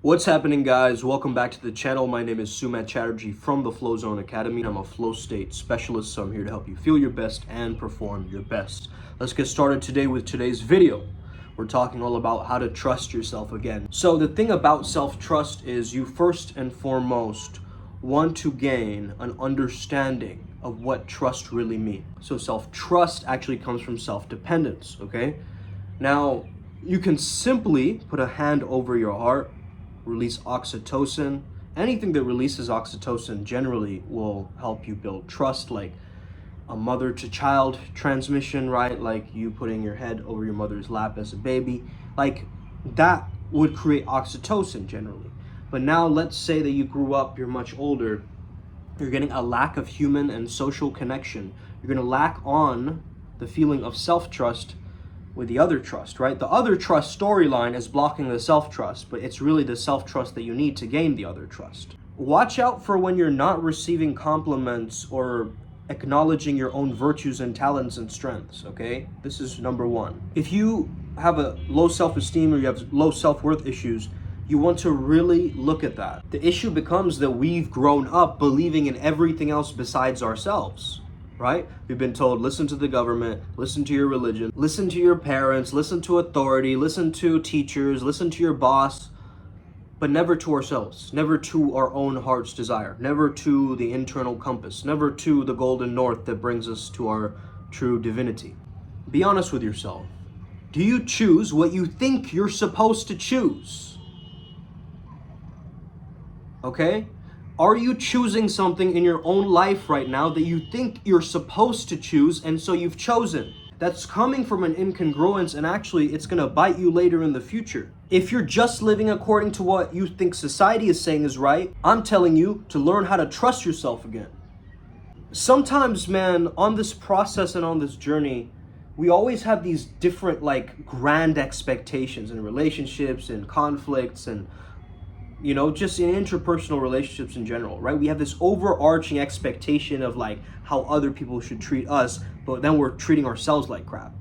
What's happening, guys? Welcome back to the channel. My name is Sumat Chatterjee from the Flow Zone Academy. I'm a flow state specialist, so I'm here to help you feel your best and perform your best. Let's get started today with today's video. We're talking all about how to trust yourself again. So the thing about self-trust is you first and foremost want to gain an understanding of what trust really means. So self-trust actually comes from self-dependence, okay? Now, you can simply put a hand over your heart, release oxytocin. Anything that releases oxytocin generally will help you build trust, like a mother to child transmission, right? Like you putting your head over your mother's lap as a baby, like that would create oxytocin generally. But now let's say that you grew up, you're much older, you're getting a lack of human and social connection. You're gonna lack on the feeling of self-trust with the other trust, right? The other trust storyline is blocking the self-trust, but it's really the self-trust that you need to gain the other trust. Watch out for when you're not receiving compliments or acknowledging your own virtues and talents and strengths, okay? This is number one. If you have a low self-esteem or you have low self-worth issues, you want to really look at that. The issue becomes that we've grown up believing in everything else besides ourselves. Right? We've been told, listen to the government, listen to your religion, listen to your parents, listen to authority, listen to teachers, listen to your boss, but never to ourselves, never to our own heart's desire, never to the internal compass, never to the golden north that brings us to our true divinity. Be honest with yourself. Do you choose what you think you're supposed to choose? Okay? Are you choosing something in your own life right now that you think you're supposed to choose, and so you've chosen? That's coming from an incongruence, and actually it's gonna bite you later in the future. If you're just living according to what you think society is saying is right, I'm telling you to learn how to trust yourself again. Sometimes, man, on this process and on this journey, we always have these different, like, grand expectations in relationships and conflicts and just in interpersonal relationships in general, right? We have this overarching expectation of like how other people should treat us, but then we're treating ourselves like crap.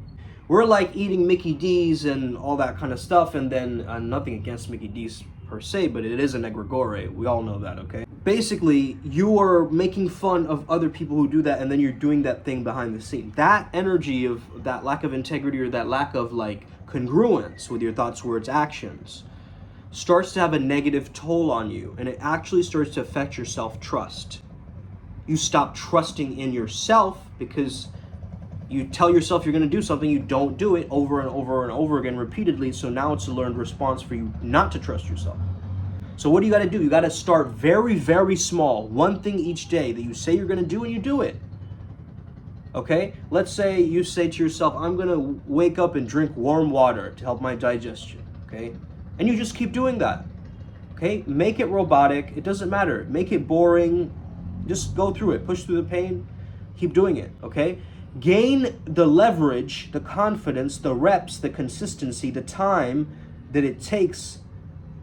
We're like eating Mickey D's and all that kind of stuff, and then nothing against Mickey D's per se, but it is an egregore. We all know that, okay? Basically, you are making fun of other people who do that, and then you're doing that thing behind the scene. That energy of that lack of integrity or that lack of like congruence with your thoughts, words, actions starts to have a negative toll on you, and it actually starts to affect your self-trust. You stop trusting in yourself because you tell yourself you're going to do something, you don't do it over and over and over again repeatedly, so now it's a learned response for you not to trust yourself. So what do you got to do? You got to start very, very small, one thing each day that you say you're going to do, and you do it. Okay? Let's say you say to yourself, I'm going to wake up and drink warm water to help my digestion, okay? And you just keep doing that, okay? Make it robotic. It doesn't matter. Make it boring. Just go through it. Push through the pain. Keep doing it, okay? Gain the leverage, the confidence, the reps, the consistency, the time that it takes,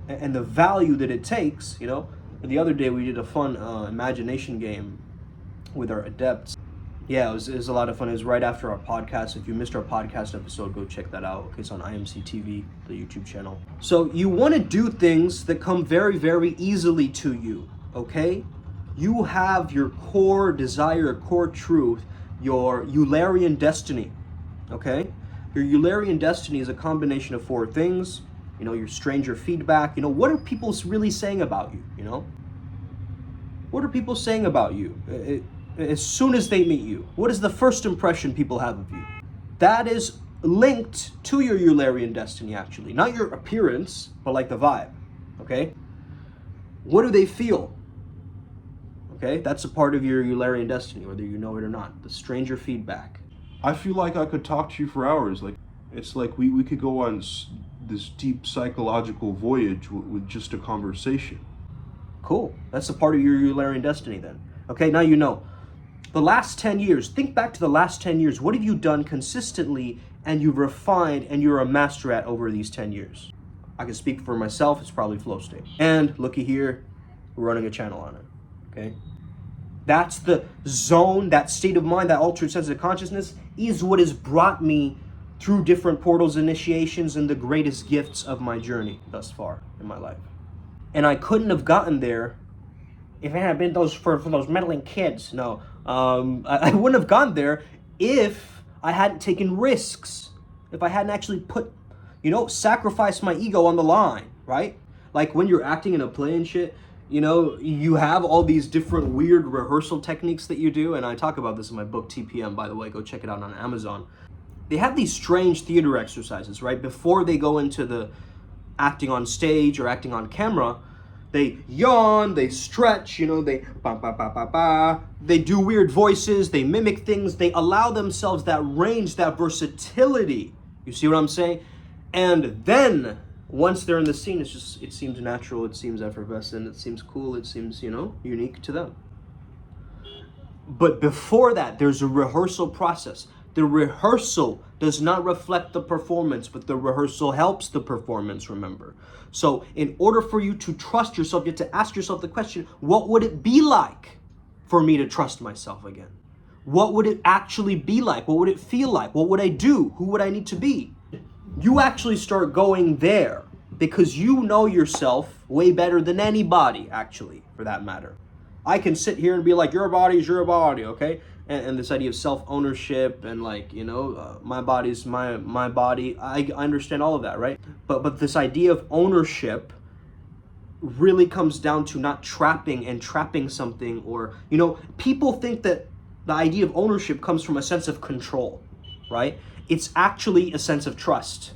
and the value that it takes, The other day we did a fun imagination game with our adepts. Yeah, it was a lot of fun. It was right after our podcast. If you missed our podcast episode, go check that out. Okay, it's on IMC TV, the YouTube channel. So you want to do things that come very, very easily to you, okay? You have your core desire, core truth, your Eulerian destiny, okay? Your Eulerian destiny is a combination of four things. Your stranger feedback. What are people really saying about you, What are people saying about you? As soon as they meet you, what is the first impression people have of you? That is linked to your Eulerian destiny, actually. Not your appearance, but like the vibe, okay? What do they feel? Okay, that's a part of your Eulerian destiny, whether you know it or not. The stranger feedback. I feel like I could talk to you for hours. Like, it's like we could go on this deep psychological voyage with just a conversation. Cool. That's a part of your Eulerian destiny then. Okay, now you know. The last 10 years, think back to the last 10 years. What have you done consistently and you've refined and you're a master at over these 10 years? I can speak for myself, it's probably flow state. And looky here, we're running a channel on it, okay? That's the zone, that state of mind, that altered sense of consciousness is what has brought me through different portals, initiations, and the greatest gifts of my journey thus far in my life. And I couldn't have gotten there if it hadn't been for those meddling kids. No, I wouldn't have gone there if I hadn't taken risks, if I hadn't actually put, sacrificed my ego on the line, right? Like when you're acting in a play and shit, you have all these different weird rehearsal techniques that you do, and I talk about this in my book, TPM, by the way, go check it out on Amazon. They have these strange theater exercises, right? Before they go into the acting on stage or acting on camera, they yawn, they stretch, they ba ba ba ba ba. They do weird voices, they mimic things, they allow themselves that range, that versatility. You see what I'm saying? And then once they're in the scene, it seems natural, it seems effervescent, it seems cool, it seems, unique to them. But before that, there's a rehearsal process. The rehearsal does not reflect the performance, but the rehearsal helps the performance, remember. So in order for you to trust yourself, you have to ask yourself the question, what would it be like for me to trust myself again? What would it actually be like? What would it feel like? What would I do? Who would I need to be? You actually start going there because you know yourself way better than anybody, actually, for that matter. I can sit here and be like, your body is your body, okay? And this idea of self-ownership and like, my body's my body. I understand all of that, right? But this idea of ownership really comes down to not trapping something, or, people think that the idea of ownership comes from a sense of control, right? It's actually a sense of trust,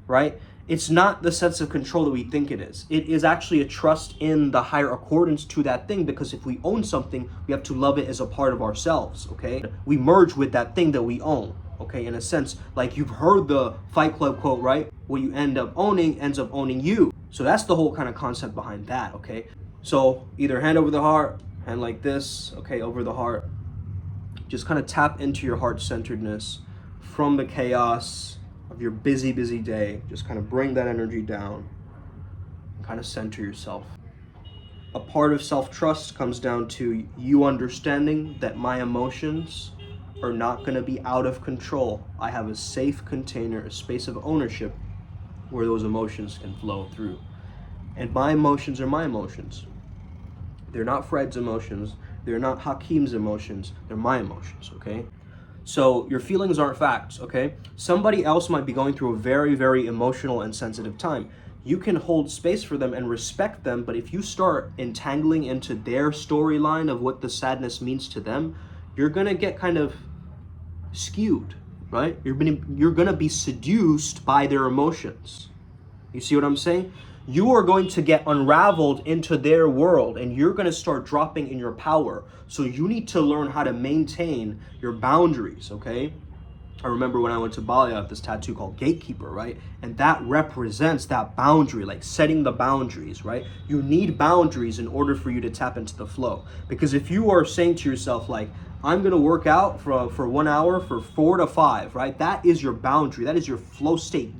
right? It's not the sense of control that we think it is. It is actually a trust in the higher accordance to that thing, because if we own something, we have to love it as a part of ourselves, okay? We merge with that thing that we own, okay? In a sense, like you've heard the Fight Club quote, right? What you end up owning ends up owning you. So that's the whole kind of concept behind that, okay? So either hand over the heart, hand like this, okay, over the heart. Just kind of tap into your heart-centeredness from the chaos of your busy day. Just kind of bring that energy down and kind of center yourself. A part of self-trust comes down to you understanding that my emotions are not going to be out of control. I have a safe container, a space of ownership where those emotions can flow through. And my emotions are my emotions. They're not Fred's emotions. They're not Hakeem's emotions. They're my emotions, okay? So your feelings aren't facts, okay? Somebody else might be going through a very, very emotional and sensitive time. You can hold space for them and respect them, but if you start entangling into their storyline of what the sadness means to them, you're gonna get kind of skewed, right? You're gonna be seduced by their emotions. You see what I'm saying? You are going to get unraveled into their world, and you're going to start dropping in your power. So you need to learn how to maintain your boundaries, okay? I remember when I went to Bali, I have this tattoo called Gatekeeper, right? And that represents that boundary, like setting the boundaries, right? You need boundaries in order for you to tap into the flow. Because if you are saying to yourself, like, I'm going to work out for 1 hour, for 4 to 5, right? That is your boundary. That is your flow state.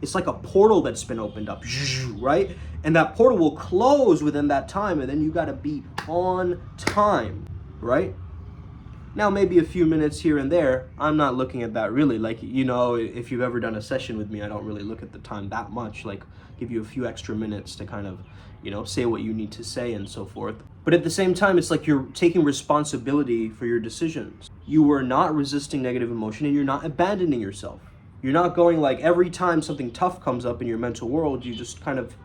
It's like a portal that's been opened up, right? And that portal will close within that time, and then you got to be on time, right? Now, maybe a few minutes here and there, I'm not looking at that really. Like, if you've ever done a session with me, I don't really look at the time that much. Like, give you a few extra minutes to kind of, say what you need to say and so forth. But at the same time, it's like you're taking responsibility for your decisions. You are not resisting negative emotion, and you're not abandoning yourself. You're not going like every time something tough comes up in your mental world, you just kind of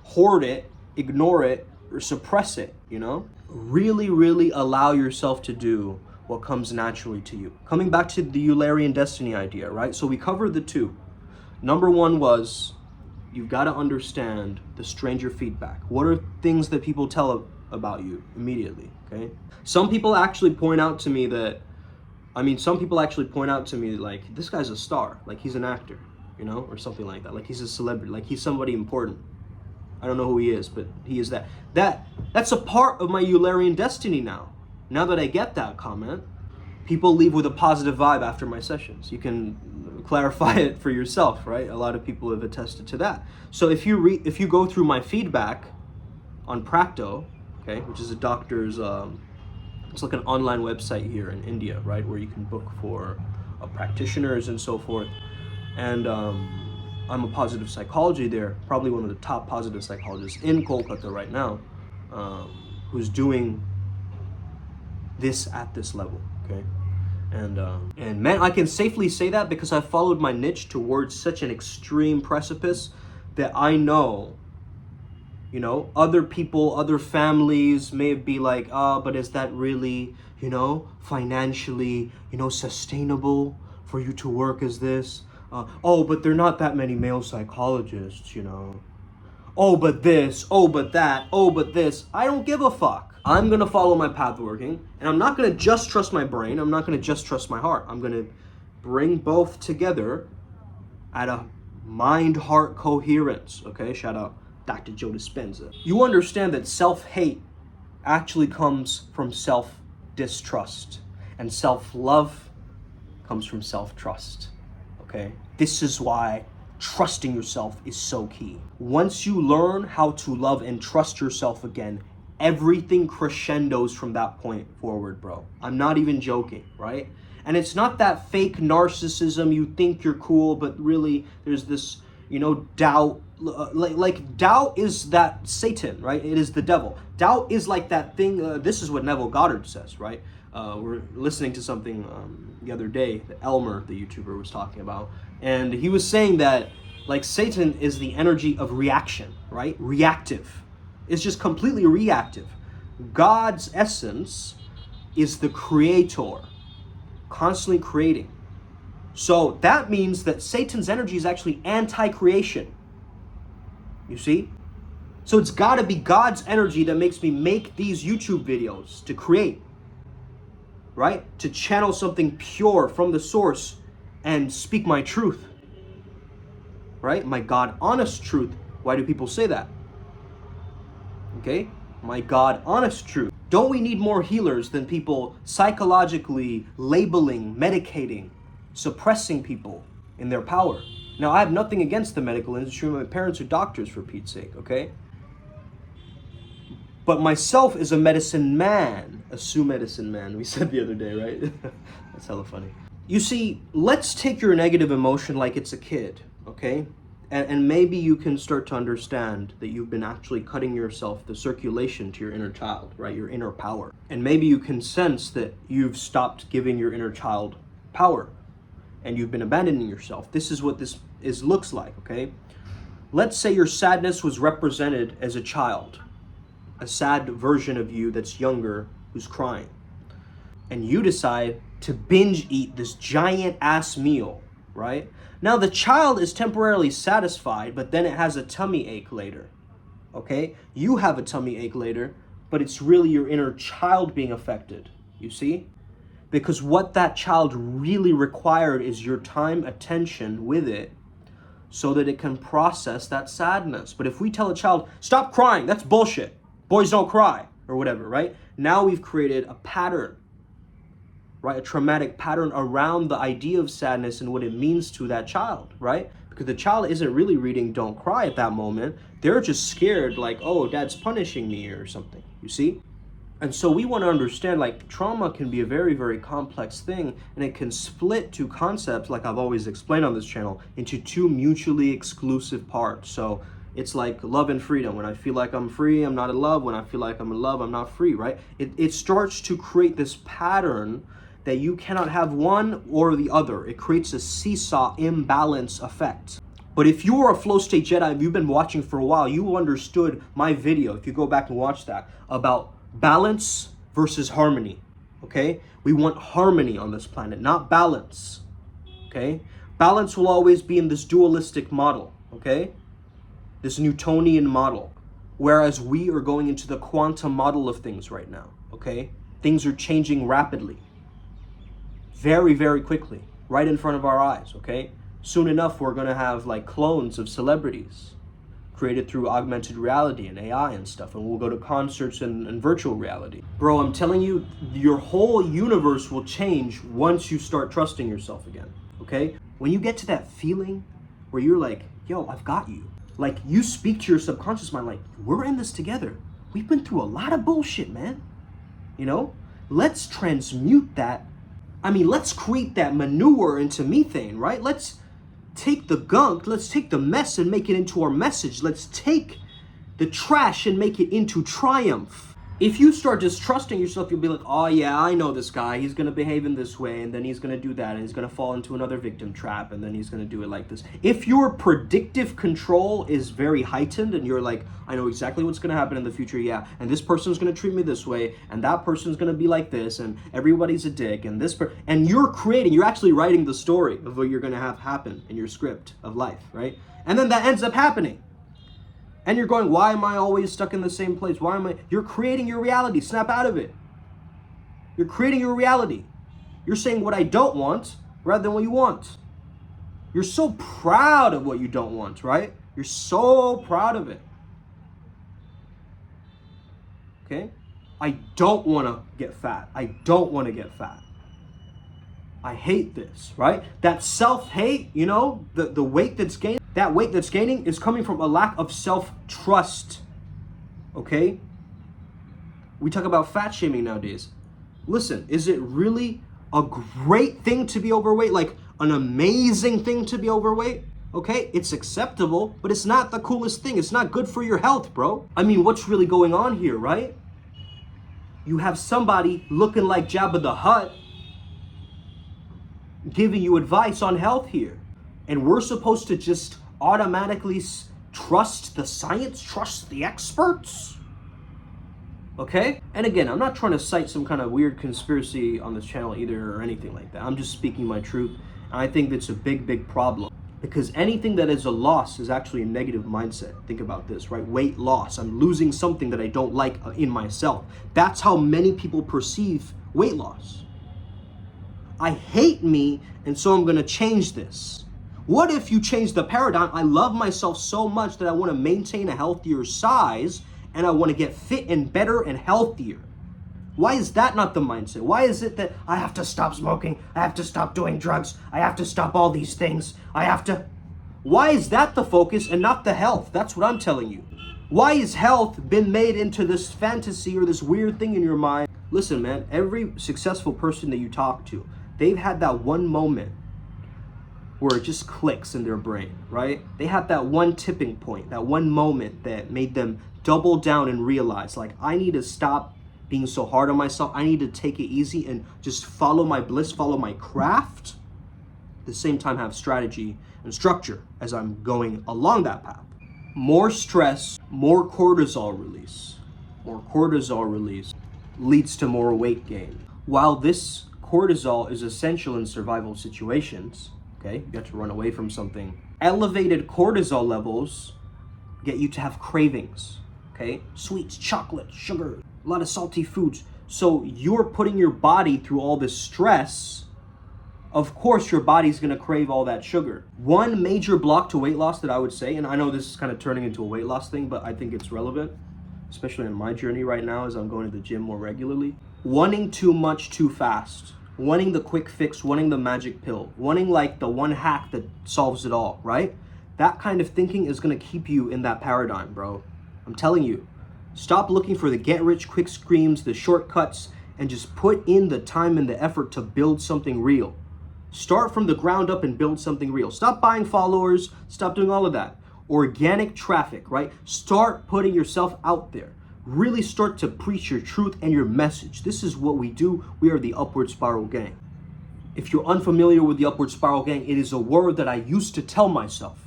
hoard it, ignore it, or suppress it, Really, really allow yourself to do what comes naturally to you. Coming back to the Eulerian destiny idea, right? So we covered the two. Number one was, you've got to understand the stranger feedback. What are things that people tell about you immediately, okay? Some people actually point out to me like, this guy's a star, like he's an actor, or something like that. Like he's a celebrity, like he's somebody important. I don't know who he is, but he is that. That's a part of my Eulerian destiny now. Now that I get that comment, people leave with a positive vibe after my sessions. You can clarify it for yourself, right? A lot of people have attested to that. So if you go through my feedback on Practo, okay, which is a doctor's, it's like an online website here in India, right, where you can book for practitioners and so forth. And I'm a positive psychology there, probably one of the top positive psychologists in Kolkata right now, who's doing this at this level, okay? And man, I can safely say that because I followed my niche towards such an extreme precipice that I know, you know, other people, other families may be like, but is that really, you know, financially, you know, sustainable for you to work as this? Oh, but there are not that many male psychologists, you know. Oh, but this, oh, but that, oh, but this. I don't give a fuck. I'm gonna follow my path working, and I'm not gonna just trust my brain. I'm not gonna just trust my heart. I'm gonna bring both together at a mind-heart coherence. Okay, shout out Dr. Joe Dispenza. You understand that self-hate actually comes from self-distrust, and self-love comes from self-trust. Okay, this is why trusting yourself is so key. Once you learn how to love and trust yourself again, everything crescendos from that point forward, bro. I'm not even joking, right? And it's not that fake narcissism, you think you're cool, but really there's this, you know, doubt. Like doubt is that Satan, right? It is the devil. Doubt is like that thing, this is what Neville Goddard says, right? We're listening to something the other day that Elmer, the YouTuber, was talking about. And he was saying that, like, Satan is the energy of reaction, right? Reactive. It's just completely reactive. God's essence is the creator, constantly creating. So that means that Satan's energy is actually anti-creation. You see? So it's got to be God's energy that makes me make these YouTube videos, to create, right? To channel something pure from the source and speak my truth, right? My God honest truth. Why do people say that? Okay? My God honest truth. Don't we need more healers than people psychologically labeling, medicating, suppressing people in their power? Now, I have nothing against the medical industry. My parents are doctors, for Pete's sake, okay? But myself is a medicine man, a Sioux medicine man, we said the other day, right? That's hella funny. You see, let's take your negative emotion like it's a kid, okay? And maybe you can start to understand that you've been actually cutting yourself the circulation to your inner child, right? Your inner power. And maybe you can sense that you've stopped giving your inner child power and you've been abandoning yourself. This is what this looks like, okay? Let's say your sadness was represented as a child, a sad version of you that's younger who's crying. And you decide to binge eat this giant ass meal, right? Now the child is temporarily satisfied, but then it has a tummy ache later, okay? You have a tummy ache later, but it's really your inner child being affected, you see? Because what that child really required is your time, attention with it, so that it can process that sadness. But if we tell a child, stop crying, that's bullshit, boys don't cry, or whatever, right? Now we've created a pattern, right? A traumatic pattern around the idea of sadness and what it means to that child, right? Because the child isn't really reading don't cry at that moment. They're just scared, like, oh, dad's punishing me or something, you see? And so we want to understand, like, trauma can be a very, very complex thing, and it can split two concepts, like I've always explained on this channel, into two mutually exclusive parts. So it's like love and freedom. When I feel like I'm free, I'm not in love. When I feel like I'm in love, I'm not free, right? It starts to create this pattern that you cannot have one or the other. It creates a seesaw imbalance effect. But if you are a flow state Jedi, if you've been watching for a while, you understood my video, if you go back and watch that, about balance versus harmony, okay? We want harmony on this planet, not balance, okay? Balance will always be in this dualistic model, okay? This Newtonian model, whereas we are going into the quantum model of things right now, okay? Things are changing rapidly, very, very quickly, right in front of our eyes, okay? Soon enough, we're gonna have like clones of celebrities created through augmented reality and AI and stuff, and we'll go to concerts and virtual reality. Bro, I'm telling you, your whole universe will change once you start trusting yourself again, okay? When you get to that feeling where you're like, yo, I've got you. Like, you speak to your subconscious mind like, we're in this together. We've been through a lot of bullshit, man. You know? Let's transmute that. I mean, let's create that manure into methane, right? Let's take the gunk, let's take the mess and make it into our message. Let's take the trash and make it into triumph. If you start distrusting yourself, you'll be like, oh yeah, I know this guy. He's going to behave in this way, and then he's going to do that, and he's going to fall into another victim trap, and then he's going to do it like this. If your predictive control is very heightened, and you're like, I know exactly what's going to happen in the future, yeah, and this person's going to treat me this way, and that person's going to be like this, and everybody's a dick, and and you're actually writing the story of what you're going to have happen in your script of life, right? And then that ends up happening. And you're going, why am I always stuck in the same place? You're creating your reality. Snap out of it. You're creating your reality. You're saying what I don't want rather than what you want. You're so proud of what you don't want, right? You're so proud of it. Okay? I don't want to get fat. I don't want to get fat. I hate this, right? That self-hate, the weight that's gained, that weight that's gaining is coming from a lack of self-trust, okay? We talk about fat shaming nowadays. Listen, is it really a great thing to be overweight? Like an amazing thing to be overweight? Okay, it's acceptable, but it's not the coolest thing. It's not good for your health, bro. I mean, what's really going on here, right? You have somebody looking like Jabba the Hutt giving you advice on health here. And we're supposed to just automatically trust the science, trust the experts? Okay? And again, I'm not trying to cite some kind of weird conspiracy on this channel either or anything like that. I'm just speaking my truth. And I think that's a big, big problem. Because anything that is a loss is actually a negative mindset. Think about this, right? Weight loss. I'm losing something that I don't like in myself. That's how many people perceive weight loss. I hate me, and so I'm going to change this. What if you change the paradigm? I love myself so much that I want to maintain a healthier size, and I want to get fit and better and healthier. Why is that not the mindset? Why is it that I have to stop smoking, I have to stop doing drugs, I have to stop all these things, Why is that the focus and not the health? That's what I'm telling you. Why has health been made into this fantasy or this weird thing in your mind? Listen, man, every successful person that you talk to, they've had that one moment where it just clicks in their brain, right? They had that one tipping point, that one moment that made them double down and realize, like, I need to stop being so hard on myself. I need to take it easy and just follow my bliss, follow my craft. At the same time, have strategy and structure as I'm going along that path. More stress, more cortisol release. More cortisol release leads to more weight gain. While this cortisol is essential in survival situations, okay, you got to run away from something. Elevated cortisol levels get you to have cravings, okay? Sweets, chocolate, sugar, a lot of salty foods. So you're putting your body through all this stress. Of course, your body's gonna crave all that sugar. One major block to weight loss that I would say, and I know this is kind of turning into a weight loss thing, but I think it's relevant, especially in my journey right now as I'm going to the gym more regularly. Wanting too much too fast. Wanting the quick fix, wanting the magic pill, wanting like the one hack that solves it all, right? That kind of thinking is gonna keep you in that paradigm, bro. I'm telling you. Stop looking for the get-rich-quick schemes, the shortcuts, and just put in the time and the effort to build something real. Start from the ground up and build something real. Stop buying followers, stop doing all of that. Organic traffic, right? Start putting yourself out there. Really start to preach your truth and your message. This is what we do. We are the Upward Spiral Gang. If you're unfamiliar with the Upward Spiral Gang, it is a word that I used to tell myself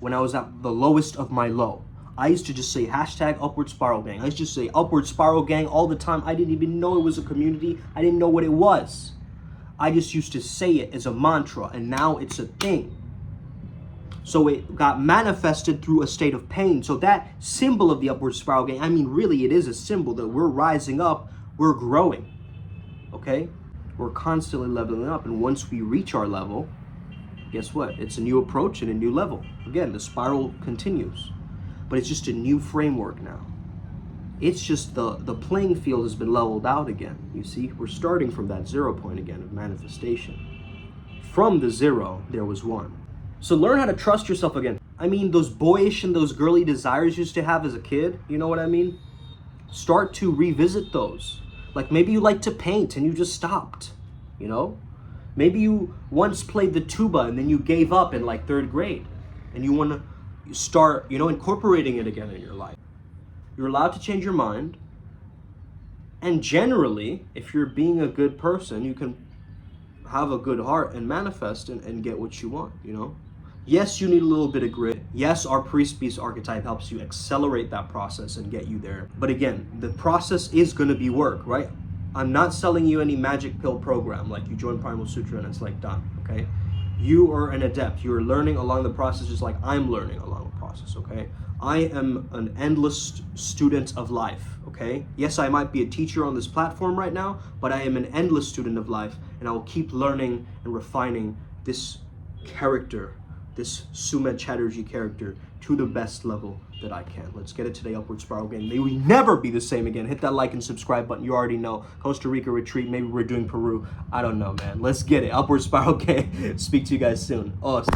when I was at the lowest of my low. I used to just say hashtag Upward Spiral Gang. I used to say Upward Spiral Gang all the time. I didn't even know it was a community. I didn't know what it was. I just used to say it as a mantra, and now it's a thing. So it got manifested through a state of pain. So that symbol of the Upward Spiral Gang, I mean, really, it is a symbol that we're rising up, we're growing, okay? We're constantly leveling up, and once we reach our level, guess what? It's a new approach and a new level. Again, the spiral continues, but it's just a new framework now. It's just the playing field has been leveled out again. You see, we're starting from that 0 point again of manifestation. From the 0, there was 1. So learn how to trust yourself again. I mean, those boyish and those girly desires you used to have as a kid, you know what I mean? Start to revisit those. Like maybe you like to paint and you just stopped, you know? Maybe you once played the tuba and then you gave up in like 3rd grade and you want to start, incorporating it again in your life. You're allowed to change your mind. And generally, if you're being a good person, you can have a good heart and manifest and get what you want, Yes, you need a little bit of grit. Yes, our priest-beast archetype helps you accelerate that process and get you there. But again, the process is going to be work, right? I'm not selling you any magic pill program, like you join Primal Sutra and it's like done, okay? You are an adept. You're learning along the process just like I'm learning along the process, okay? I am an endless student of life, okay? Yes, I might be a teacher on this platform right now, but I am an endless student of life, and I will keep learning and refining this character, this Sumed Chatterjee character, to the best level that I can. Let's get it today, Upward Spiral Gang. May we never be the same again. Hit that like and subscribe button. You already know. Costa Rica Retreat. Maybe we're doing Peru. I don't know, man. Let's get it. Upward Spiral Gang. Speak to you guys soon. Us.